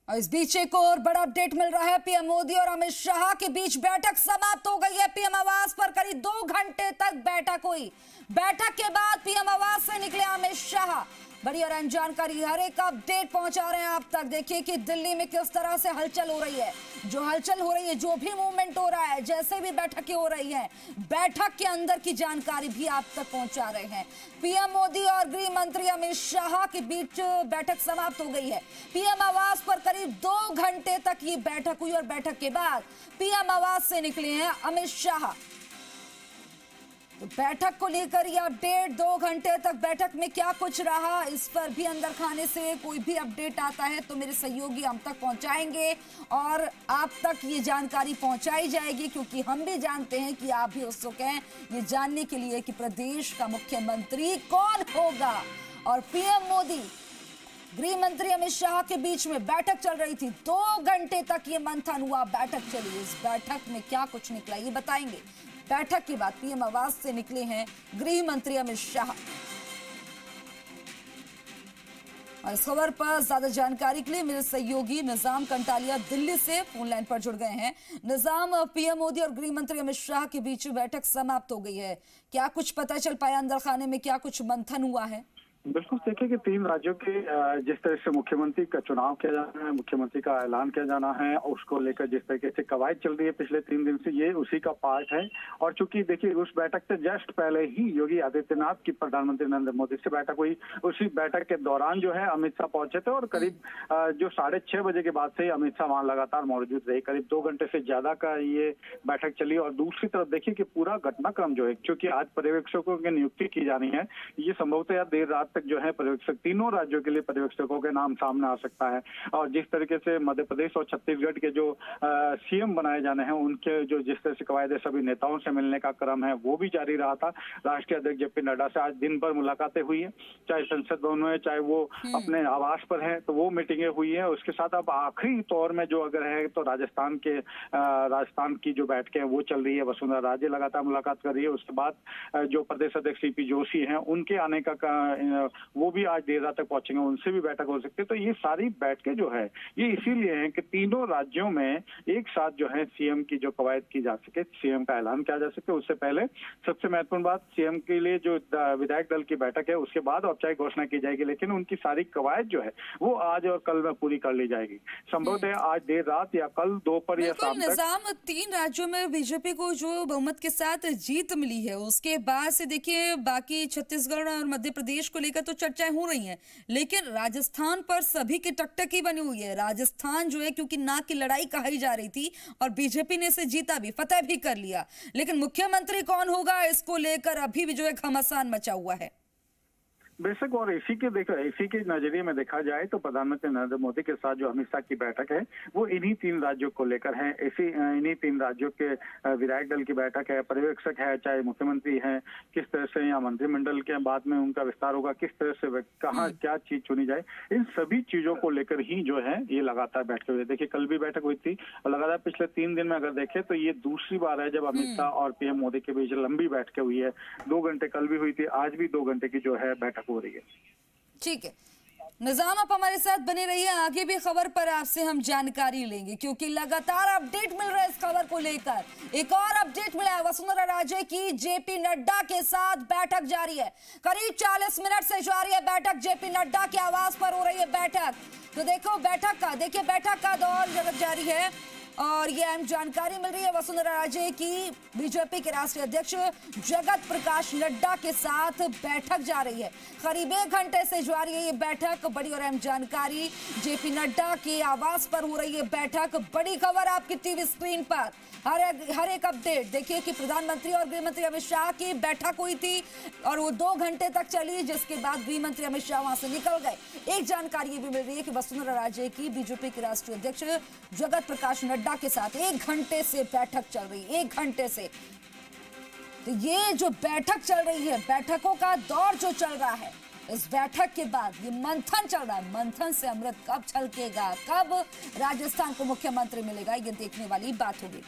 और इस बीच एक और बड़ा अपडेट मिल रहा है। पीएम मोदी और अमित शाह के बीच बैठक समाप्त हो गई है। पीएम आवास पर करीब 2 घंटे तक बैठक हुई। बैठक के बाद पीएम आवास से निकले अमित शाह। बड़ी और अहम जानकारी, हर एक अपडेट पहुंचा रहे हैं आप तक। देखिए कि दिल्ली में किस तरह से हलचल हो रही है। जो हलचल हो रही है, जो भी मूवमेंट हो रहा है, जैसे भी बैठकें हो रही हैं, बैठक के अंदर की जानकारी भी आप तक पहुंचा रहे हैं। पीएम मोदी और गृह मंत्री अमित शाह के बीच बैठक समाप्त हो गई है। पीएम आवास पर करीब 2 घंटे तक ये बैठक हुई और बैठक के बाद पीएम आवास से निकले हैं अमित शाह। तो बैठक को लेकर ये अपडेट, 2 घंटे तक बैठक में क्या कुछ रहा, इस पर भी अंदर खाने से कोई भी अपडेट आता है तो मेरे सहयोगी हम तक पहुंचाएंगे और आप तक ये जानकारी पहुंचाई जाएगी, क्योंकि हम भी जानते हैं कि आप भी उत्सुक हैं ये जानने के लिए कि प्रदेश का मुख्यमंत्री कौन होगा। और पीएम मोदी, गृह मंत्री अमित शाह के बीच में बैठक चल रही थी। 2 घंटे तक ये मंथन हुआ, बैठक चली। इस बैठक में क्या कुछ निकला ये बताएंगे। बैठक के बाद पीएम आवास से निकले हैं गृह मंत्री अमित शाह। और इस खबर पर ज्यादा जानकारी के लिए मेरे सहयोगी निजाम कंटालिया दिल्ली से फोन लाइन पर जुड़ गए हैं। निजाम, पीएम मोदी और गृह मंत्री अमित शाह के बीच बैठक समाप्त हो गई है, क्या कुछ पता चल पाया अंदर खाने में, क्या कुछ मंथन हुआ है? बिल्कुल, देखिए कि 3 राज्यों के जिस तरह से मुख्यमंत्री का चुनाव किया जाना है, मुख्यमंत्री का ऐलान किया जाना है, उसको लेकर जिस तरीके से कवायद चल रही है पिछले 3 दिन से, ये उसी का पार्ट है। और चूंकि देखिए उस बैठक से जस्ट पहले ही योगी आदित्यनाथ की प्रधानमंत्री नरेंद्र मोदी से बैठक हुई। उसी बैठक के दौरान जो है अमित शाह पहुंचे थे और करीब जो 6:30 बजे के बाद से अमित शाह वहां लगातार मौजूद रहे। करीब 2 घंटे से ज्यादा का ये बैठक चली। और दूसरी तरफ देखिए कि पूरा घटनाक्रम जो है, क्योंकि आज पर्यवेक्षकों की नियुक्ति की जानी है, ये संभवतः देर रात तक जो है पर्यवेक्षक, तीनों राज्यों के लिए पर्यवेक्षकों के नाम सामने आ सकता है। और जिस तरीके से मध्य प्रदेश और छत्तीसगढ़ के जो सीएम बनाए जाने हैं, उनके जो जिस तरह से कवायदे सभी नेताओं से मिलने का क्रम है वो भी जारी रहा था। राष्ट्रीय अध्यक्ष जेपी नड्डा से आज दिन भर मुलाकातें हुई है, चाहे संसद भवन में, चाहे वो अपने आवास पर है, तो वो मीटिंगें हुई है। उसके साथ अब आखिरी तौर में जो अगर है तो राजस्थान की जो बैठकें वो चल रही है। वसुंधरा राजे लगातार मुलाकात कर रही है। उसके बाद जो प्रदेश अध्यक्ष सीपी जोशी हैं, उनके आने का वो भी आज देर रात तक पहुंचेंगे, उनसे भी बैठक हो सकती है। तो ये सारी बैठकें जो है ये इसीलिए है कि तीनों राज्यों में एक साथ जो है सीएम की जो कवायद की जा सके, सीएम का ऐलान किया जा सके। उससे पहले सबसे महत्वपूर्ण बात, सीएम के लिए जो विधायक दल की बैठक है उसके बाद औपचारिक घोषणा की जाएगी, लेकिन उनकी सारी कवायद जो है वो आज और कल में पूरी कर ली जाएगी। संभवतः आज देर रात या कल दोपहर या शाम तक। निजाम, 3 राज्यों में बीजेपी को जो बहुमत के साथ जीत मिली है, उसके बाद से देखिए बाकी छत्तीसगढ़ और मध्य प्रदेश को लेकर तो चर्चाएं हो रही हैं, लेकिन राजस्थान पर सभी की टकटकी बनी हुई है। राजस्थान जो है, क्योंकि नाक की लड़ाई कही जा रही थी और बीजेपी ने इसे जीता भी, फतेह भी कर लिया, लेकिन मुख्यमंत्री कौन होगा इसको लेकर अभी भी जो है घमासान मचा हुआ है। बेशक, और इसी के नजरिए में देखा जाए तो प्रधानमंत्री नरेंद्र मोदी के साथ जो अमित शाह की बैठक है वो इन्हीं 3 राज्यों को लेकर है। इन्हीं 3 राज्यों के विधायक दल की बैठक है, पर्यवेक्षक है, चाहे मुख्यमंत्री हैं, किस तरह से या मंत्रिमंडल के बाद में उनका विस्तार होगा, किस तरह से कहाँ क्या चीज चुनी जाए, इन सभी चीजों को लेकर ही जो है ये लगातार बैठकें हुई। देखिए कल भी बैठक हुई थी और लगातार पिछले 3 दिन में अगर देखें तो ये दूसरी बार है जब अमित शाह और पीएम मोदी के बीच लंबी बैठकें हुई है। 2 घंटे कल भी हुई थी, आज भी 2 घंटे की जो है बैठक हो रही है। ठीक है निजाम, आप हमारे साथ बने रहिए, आगे भी खबर पर आपसे हम जानकारी लेंगे, क्योंकि लगातार अपडेट मिल रहा है इस खबर को लेकर। एक और अपडेट मिला है, वसुंधरा राजे की जेपी नड्डा के साथ बैठक जारी है। करीब 40 मिनट से जारी है बैठक, जेपी नड्डा के आवास पर हो रही है बैठक। तो देखिए बैठक का दौर जारी है और ये अहम जानकारी मिल रही है। वसुंधरा राजे की बीजेपी के राष्ट्रीय अध्यक्ष जगत प्रकाश नड्डा के साथ बैठक जा रही है। करीब 1 घंटे से जारी है ये बैठक। बड़ी और अहम जानकारी, जेपी नड्डा के आवास पर हो रही है बैठक। बड़ी खबर आपकी टीवी स्क्रीन पर, हर एक अपडेट देखिए कि प्रधानमंत्री और गृह मंत्री अमित शाह की बैठक हुई थी और वो 2 घंटे तक चली, जिसके बाद गृह मंत्री अमित शाह वहां से निकल गए। एक जानकारी ये भी मिल रही है कि वसुंधरा राजे की बीजेपी के राष्ट्रीय अध्यक्ष जगत प्रकाश नड्डा के साथ 1 घंटे से बैठक चल रही है, 1 घंटे से। तो ये जो बैठक चल रही है, बैठकों का दौर जो चल रहा है, इस बैठक के बाद ये मंथन चल रहा है। मंथन से अमृत कब छलकेगा, कब राजस्थान को मुख्यमंत्री मिलेगा, ये देखने वाली बात होगी।